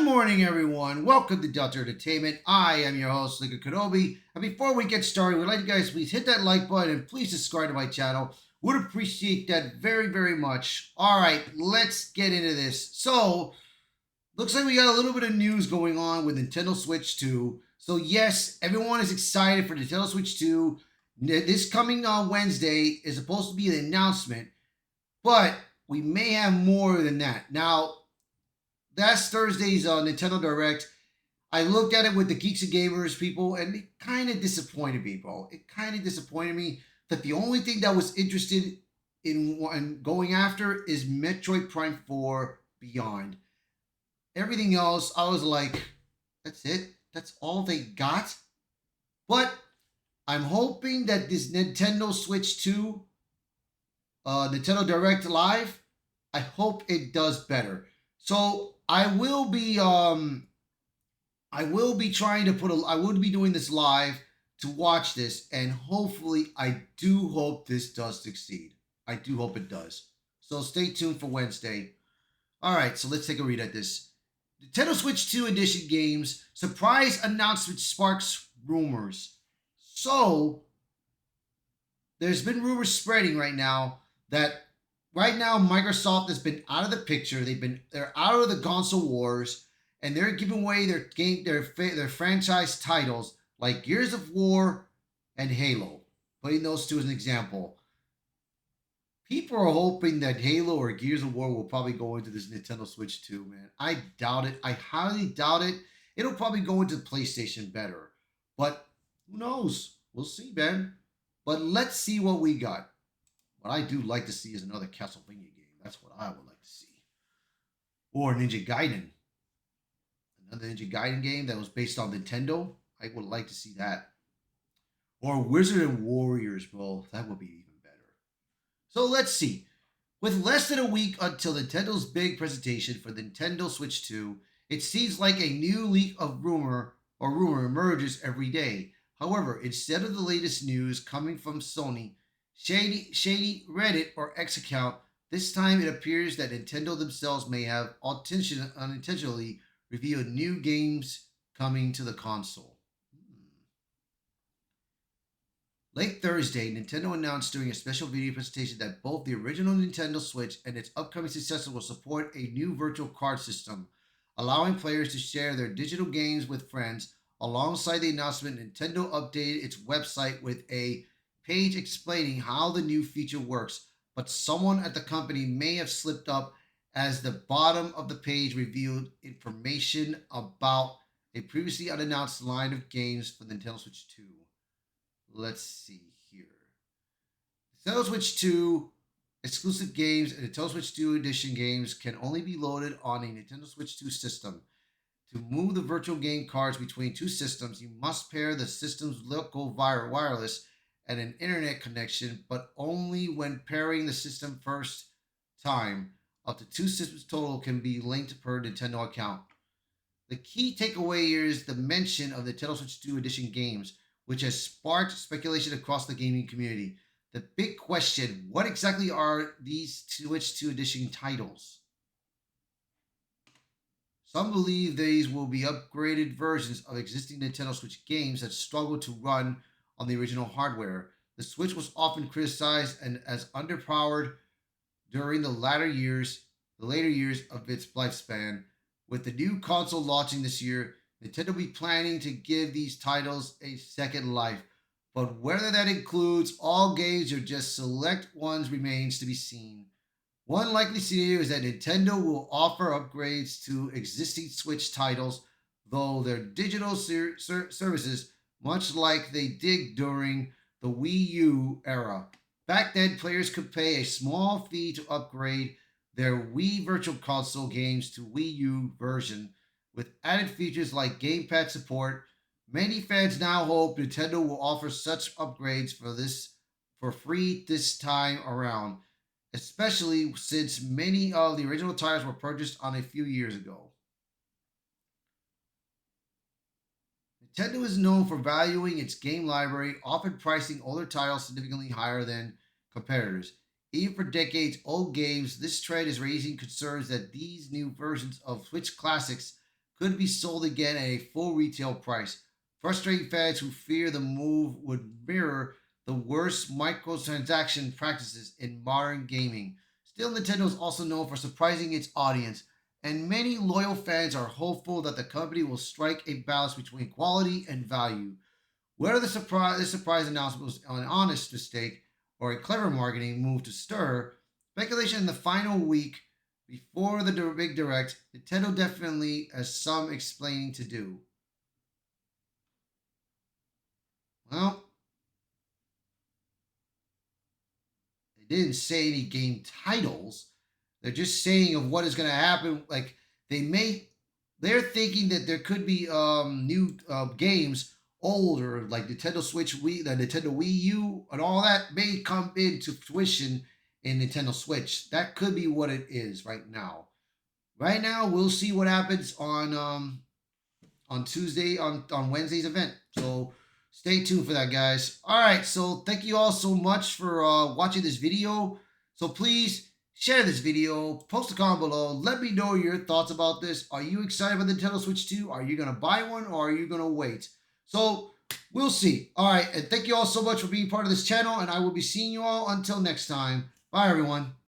morning, everyone. Welcome to Delta Entertainment. I am your host, Liga Kenobi. And before we get started, we'd like you guys please hit that like button and please subscribe to my channel. Would appreciate that very, very much. All right, let's get into this. So, looks like we got a little bit of news going on with Nintendo Switch 2. So, yes, everyone is excited for Nintendo Switch 2. This coming Wednesday is supposed to be the announcement, but we may have more than that. Now, that's Thursday's Nintendo Direct. I looked at it with the Geeks and Gamers people, and it kind of disappointed me, bro. It kind of disappointed me that the only thing that was interested in going after is Metroid Prime 4 Beyond. Everything else, I was like, that's it. That's all they got. But I'm hoping that this Nintendo Switch 2, Nintendo Direct Live, I hope it does better. So I will be trying to I would be doing this live to watch this, and hopefully I do hope this does succeed. I do hope it does. So stay tuned for Wednesday. All right, so let's take a read at this. Nintendo Switch 2 Edition games surprise announcement sparks rumors. So there's been rumors spreading right now that Microsoft has been out of the picture. They're out of the console wars, and they're giving away their franchise titles like Gears of War and Halo. Putting those two as an example. People are hoping that Halo or Gears of War will probably go into this Nintendo Switch 2, man. I doubt it. I highly doubt it. It'll probably go into PlayStation better. But who knows? We'll see, man. But let's see what we got. What I do like to see is another Castlevania game. That's what I would like to see. Or Ninja Gaiden. Another Ninja Gaiden game that was based on Nintendo. I would like to see that. Or Wizard and Warriors, bro. That would be even better. So let's see. With less than a week until Nintendo's big presentation for Nintendo Switch 2, it seems like a new leak of rumor emerges every day. However, instead of the latest news coming from Sony, shady Reddit or X account, this time it appears that Nintendo themselves may have unintentionally revealed new games coming to the console. Late Thursday, Nintendo announced during a special video presentation that both the original Nintendo Switch and its upcoming successor will support a new virtual card system, allowing players to share their digital games with friends. Alongside the announcement, Nintendo updated its website with a page explaining how the new feature works, but someone at the company may have slipped up as the bottom of the page revealed information about a previously unannounced line of games for Nintendo Switch 2. Let's see here. Nintendo Switch 2 exclusive games and Nintendo Switch 2 Edition games can only be loaded on a Nintendo Switch 2 system. To move the virtual game cards between two systems, you must pair the system's local wireless and an internet connection, but only when pairing the system first time. Up to two systems total can be linked per Nintendo account. The key takeaway here is the mention of the Nintendo Switch 2 Edition games, which has sparked speculation across the gaming community. The big question, what exactly are these Switch 2 Edition titles? Some believe these will be upgraded versions of existing Nintendo Switch games that struggle to run on the original hardware. The Switch was often criticized and as underpowered during the later years of its lifespan. With the new console launching this year, Nintendo will be planning to give these titles a second life. But whether that includes all games or just select ones remains to be seen. One likely scenario is that Nintendo will offer upgrades to existing Switch titles, though their digital services, much like they did during the Wii U era. Back then, players could pay a small fee to upgrade their Wii Virtual Console games to Wii U version, with added features like gamepad support. Many fans now hope Nintendo will offer such upgrades for free this time around, especially since many of the original titles were purchased on a few years ago. Nintendo is known for valuing its game library, often pricing older titles significantly higher than competitors. Even for decades old games, this trend is raising concerns that these new versions of Switch classics could be sold again at a full retail price, frustrating fans who fear the move would mirror the worst microtransaction practices in modern gaming. Still, Nintendo is also known for surprising its audience, and many loyal fans are hopeful that the company will strike a balance between quality and value. Whether this surprise announcement was an honest mistake or a clever marketing move to stir speculation in the final week before the big direct, Nintendo definitely has some explaining to do. Well, they didn't say any game titles. They're just saying of what is going to happen. Like they may, they're thinking that there could be new games older, like Nintendo Switch, the Nintendo Wii U, and all that may come into fruition in Nintendo Switch. That could be what it is right now. Right now, we'll see what happens on Tuesday on Wednesday's event. So stay tuned for that, guys. All right, so thank you all so much for watching this video. So please share this video, post a comment below, let me know your thoughts about this. Are you excited about the Nintendo Switch 2? Are you gonna buy one or are you gonna wait? So we'll see. All right, and thank you all so much for being part of this channel, and I will be seeing you all until next time. Bye, everyone.